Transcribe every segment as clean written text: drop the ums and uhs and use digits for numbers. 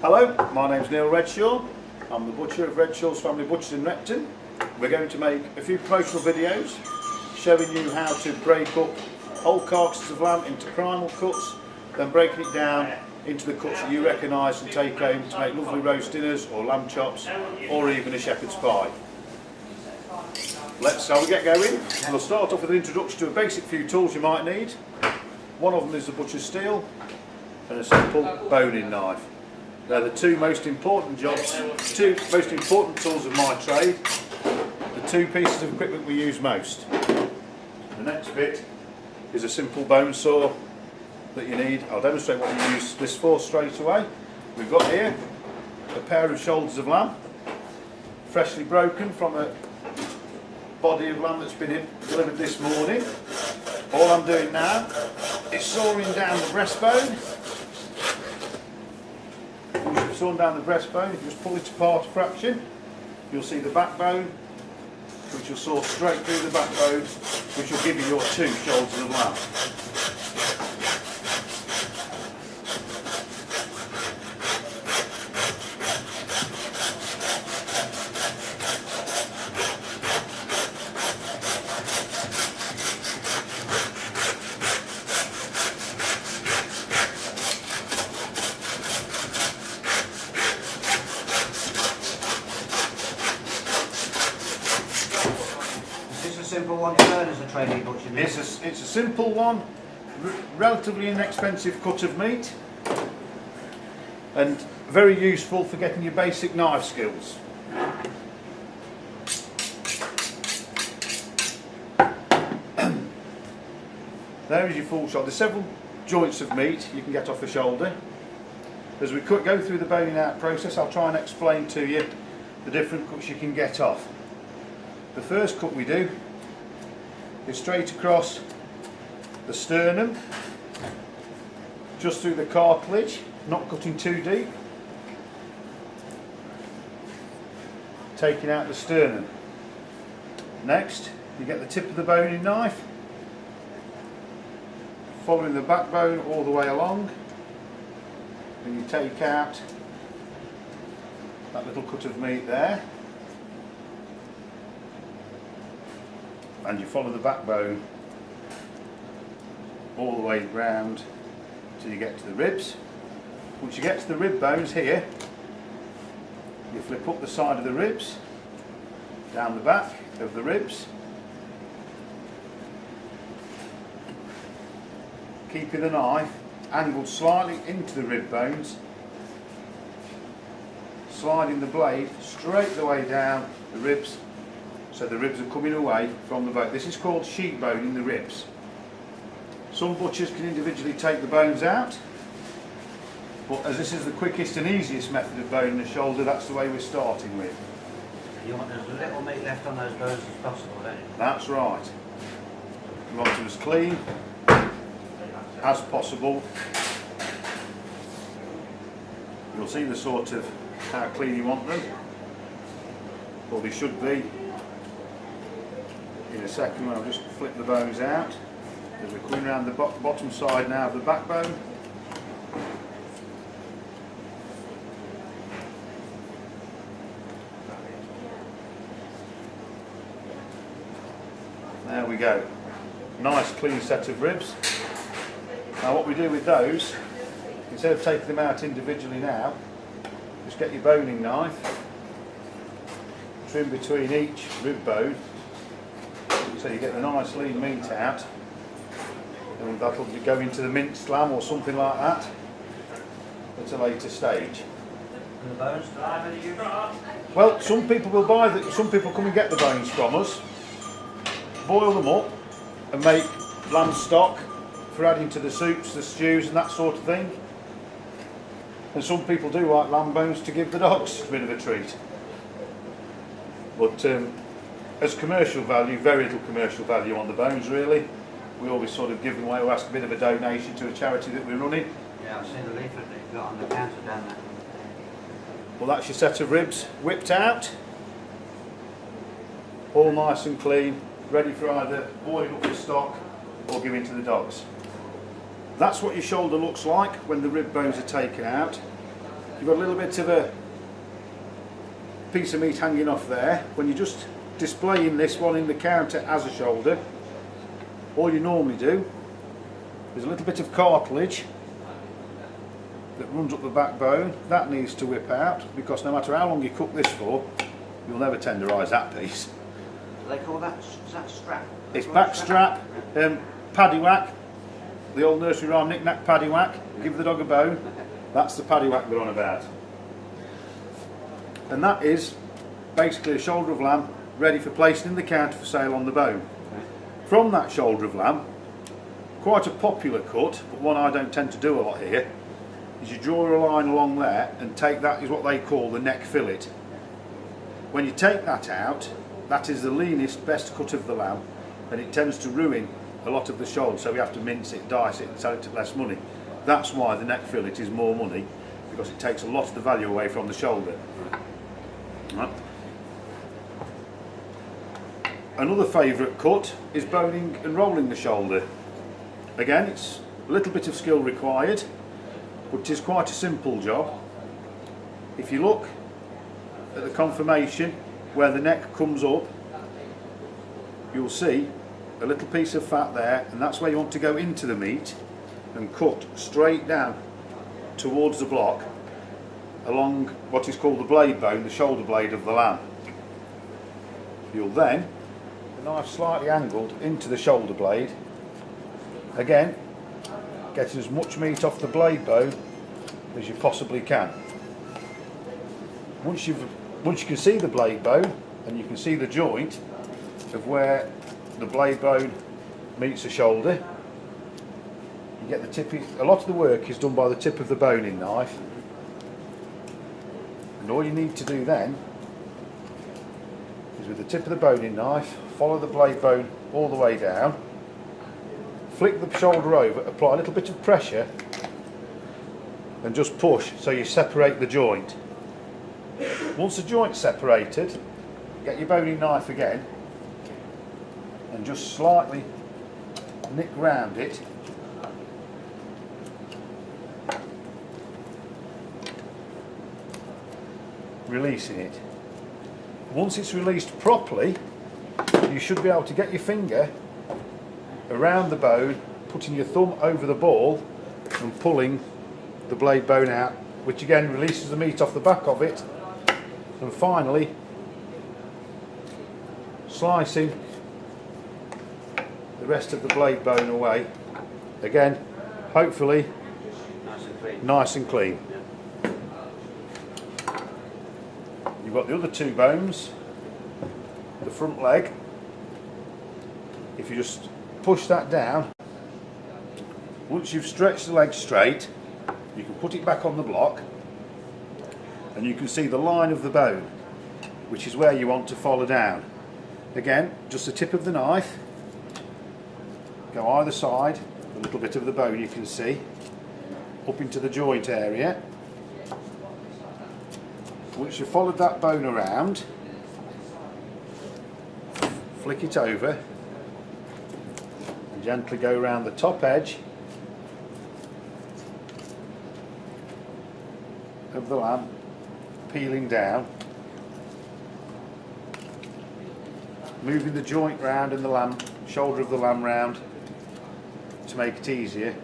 Hello, my name's Neil Redshaw. I'm the butcher of Redshaw's Family Butchers in Repton. We're going to make a few promotional videos showing you how to break up whole carcasses of lamb into primal cuts, then breaking it down into the cuts that you recognise and take home to make lovely roast dinners or lamb chops or even a shepherd's pie. Shall we get going? We'll start off with an introduction to a basic few tools you might need. One of them is the butcher's steel and a simple boning knife. They're the two most important tools of my trade, the two pieces of equipment we use most. The next bit is a simple bone saw that you need. I'll demonstrate what you use this for straight away. We've got here a pair of shoulders of lamb, freshly broken from a body of lamb that's been delivered this morning. All I'm doing now is sawing down the breastbone. Once you've sawn down the breastbone, if you just pull it apart a fraction, you'll see the backbone, which will saw straight through the backbone, which will give you your two shoulders of lamb. Simple one to learn as a trainee butcher. It's a simple one, relatively inexpensive cut of meat, and very useful for getting your basic knife skills. There is your full shoulder. There's several joints of meat you can get off the shoulder. As we go through the boning out process, I'll try and explain to you the different cuts you can get off. The first cut we do is straight across the sternum, just through the cartilage, not cutting too deep, taking out the sternum. Next, you get the tip of the boning knife, following the backbone all the way along, and you take out that little cut of meat there. And you follow the backbone all the way round till you get to the ribs. Once you get to the rib bones here, you flip up the side of the ribs, down the back of the ribs, keeping the knife angled slightly into the rib bones, sliding the blade straight the way down the ribs, so the ribs are coming away from the bone. This is called sheep boning the ribs. Some butchers can individually take the bones out, but as this is the quickest and easiest method of boning the shoulder, that's the way we're starting with. You want as little meat left on those bones as possible, don't you? That's right. You want them as clean as possible. You'll see the sort of how clean you want them, or they should be. In a second, I'll just flip the bones out as we're coming around the bottom side now of the backbone. There we go. Nice clean set of ribs. Now what we do with those, instead of taking them out individually now, just get your boning knife, trim between each rib bone, so you get the nice lean meat out, and that'll go into the minced lamb or something like that at a later stage. And the bones, do I have any use? Well, some people will buy them, some people come and get the bones from us, boil them up and make lamb stock for adding to the soups, the stews and that sort of thing. And some people do like lamb bones to give the dogs a bit of a treat. But as commercial value, very little commercial value on the bones really. We always sort of give them away or ask a bit of a donation to a charity that we're running. Yeah, I've seen the leaflet that you've got on the counter down there. Well, that's your set of ribs whipped out, all nice and clean, ready for either boiling up the stock or giving to the dogs. That's what your shoulder looks like when the rib bones are taken out. you've got a little bit of a piece of meat hanging off there. When you're just displaying this one in the counter as a shoulder, all you normally do is a little bit of cartilage that runs up the backbone. That needs to whip out, because no matter how long you cook this for, you'll never tenderise that piece. Do they call that, is that strap? It's back strap, paddywhack, the old nursery rhyme knick-knack paddywhack, give the dog a bone. That's the paddywhack we're on about. And that is basically a shoulder of lamb ready for placing in the counter for sale on the bone. From that shoulder of lamb, quite a popular cut, but one I don't tend to do a lot here, is you draw a line along there and take that, is what they call the neck fillet. When you take that out, that is the leanest, best cut of the lamb, and it tends to ruin a lot of the shoulder, so we have to mince it, dice it and sell it at less money. That's why the neck fillet is more money, because it takes a lot of the value away from the shoulder. Right. Another favourite cut is boning and rolling the shoulder. Again, it's a little bit of skill required, but it is quite a simple job. If you look at the conformation where the neck comes up, you'll see a little piece of fat there, and that's where you want to go into the meat and cut straight down towards the block along what is called the blade bone, the shoulder blade of the lamb. You'll then, the knife slightly angled into the shoulder blade, again get as much meat off the blade bone as you possibly can. Once you can see the blade bone and you can see the joint of where the blade bone meets the shoulder, you get the tip. A lot of the work is done by the tip of the boning knife, and all you need to do then is with the tip of the boning knife follow the blade bone all the way down, flick the shoulder over, apply a little bit of pressure and just push so you separate the joint. Once the joint's separated, get your boning knife again and just slightly nick round it, releasing it. Once it's released properly, you should be able to get your finger around the bone, putting your thumb over the ball and pulling the blade bone out, which again releases the meat off the back of it, and finally slicing the rest of the blade bone away, again hopefully nice and clean. You've got the other two bones, the front leg. If you just push that down, once you've stretched the leg straight, you can put it back on the block and you can see the line of the bone, which is where you want to follow down. Again, just the tip of the knife, go either side, a little bit of the bone you can see, up into the joint area. Once you've followed that bone around, flick it over and gently go around the top edge of the lamb, peeling down, moving the joint round and the lamb, shoulder of the lamb round to make it easier,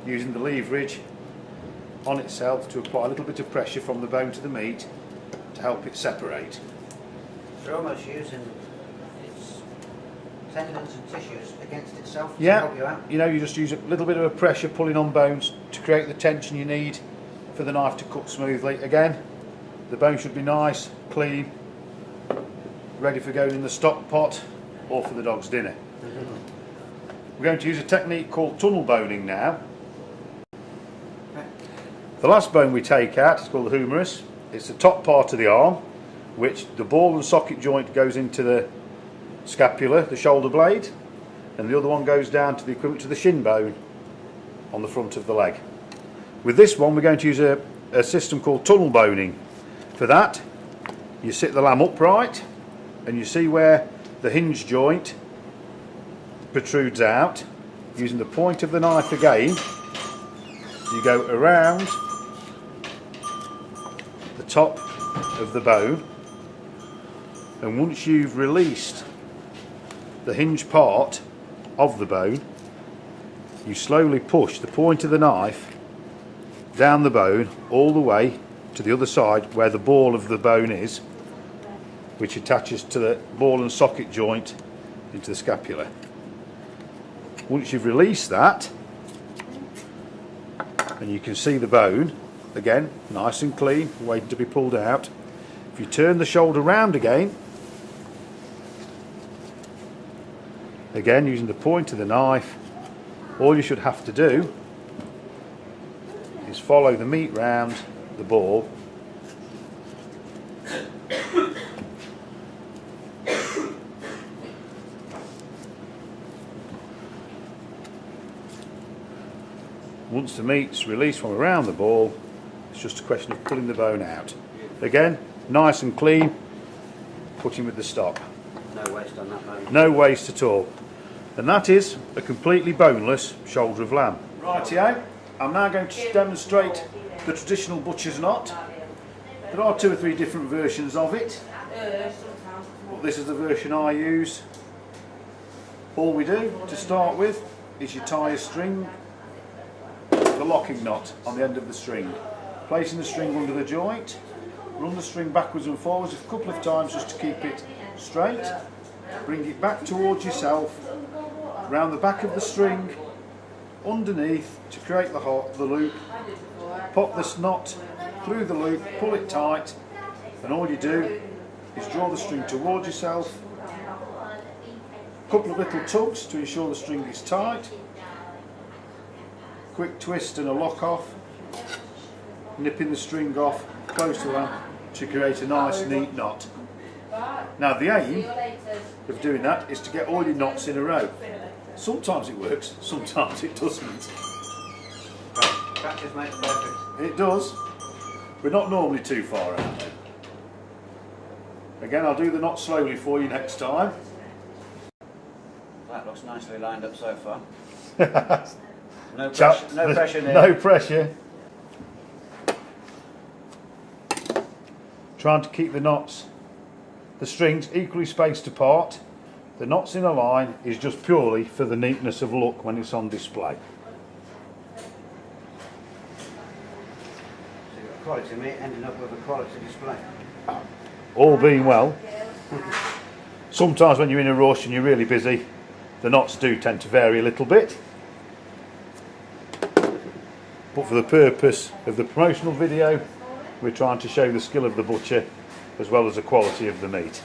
using the leverage on itself to apply a little bit of pressure from the bone to the meat to help it separate. You're almost using its tendons and tissues against itself to Yeah, help you out. you know, you just use a little bit of a pressure pulling on bones to create the tension you need for the knife to cut smoothly. Again, the bone should be nice, clean, ready for going in the stock pot or for the dog's dinner. We're going to use a technique called tunnel boning now. The last bone we take out is called the humerus. It's the top part of the arm, which the ball and socket joint goes into the scapula, the shoulder blade, and the other one goes down to the equivalent to the shin bone on the front of the leg. With this one we're going to use a system called tunnel boning. For that, you sit the lamb upright and you see where the hinge joint protrudes out. Using the point of the knife again, you go around top of the bone, and once you've released the hinge part of the bone, you slowly push the point of the knife down the bone all the way to the other side where the ball of the bone is, which attaches to the ball and socket joint into the scapula. Once you've released that, and you can see the bone again nice and clean, waiting to be pulled out, if you turn the shoulder round again using the point of the knife, all you should have to do is follow the meat round the ball once the meat's released from around the ball, it's just a question of pulling the bone out. Again, nice and clean, putting with the stock. No waste on that bone. No waste at all. And that is a completely boneless shoulder of lamb. Rightio, I'm now going to demonstrate the traditional butcher's knot. There are 2 or 3 different versions of it, but this is the version I use. All we do to start with is you tie a string, the locking knot on the end of the string, placing the string under the joint, run the string backwards and forwards a couple of times just to keep it straight, bring it back towards yourself, round the back of the string, underneath to create the loop, pop this knot through the loop, pull it tight, and all you do is draw the string towards yourself, a couple of little tugs to ensure the string is tight, quick twist and a lock off, nipping the string off close to that to create a nice neat knot. Now the aim of doing that is to get all your knots in a row. Sometimes it works, sometimes it doesn't. Practice makes perfect. It does. We're not normally too far out. Again, I'll do the knot slowly for you next time. That looks nicely lined up so far. No Chap, pressure, no pressure there. No pressure. Trying to keep the knots, the strings equally spaced apart. The knots in a line is just purely for the neatness of look when it's on display. So you've got quality meat ending up with a quality display. All being well. Sometimes when you're in a rush and you're really busy, the knots do tend to vary a little bit. But for the purpose of the promotional video, we're trying to show the skill of the butcher as well as the quality of the meat.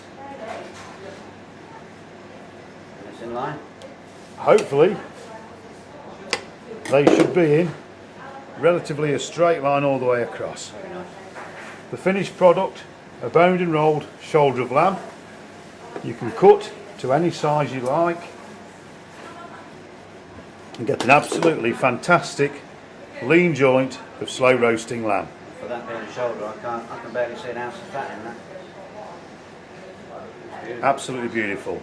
And it's in line. Hopefully they should be in relatively a straight line all the way across. Very nice. The finished product, a boned and rolled shoulder of lamb. You can cut to any size you like and get an absolutely fantastic lean joint of slow roasting lamb. For that being a shoulder, I can barely see an ounce of fat in that. It's beautiful. Absolutely beautiful.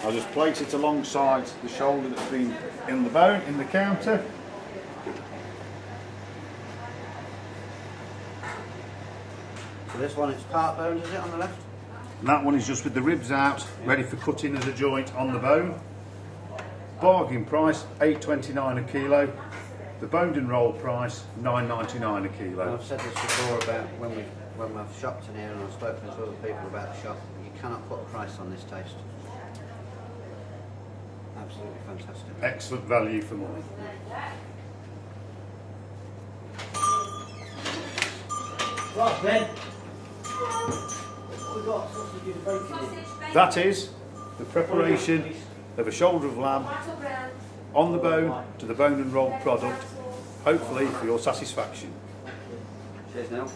I'll just place it alongside the shoulder that's been in the bone, in the counter. So this one, it's part boned, is it, on the left? And that one is just with the ribs out, ready for cutting as a joint on the bone. Bargain price, $8.29 a kilo. The boned and rolled price, $9.99 a And kilo. I've said this before about when I've shopped in here and I've spoken to other people about the shop, you cannot put a price on this taste. Absolutely fantastic. Excellent value for money. Right, Ben. We've got sausage and bacon. That is the preparation of a shoulder of lamb on the bone to the bone and rolled product, hopefully for your satisfaction. Cheers now.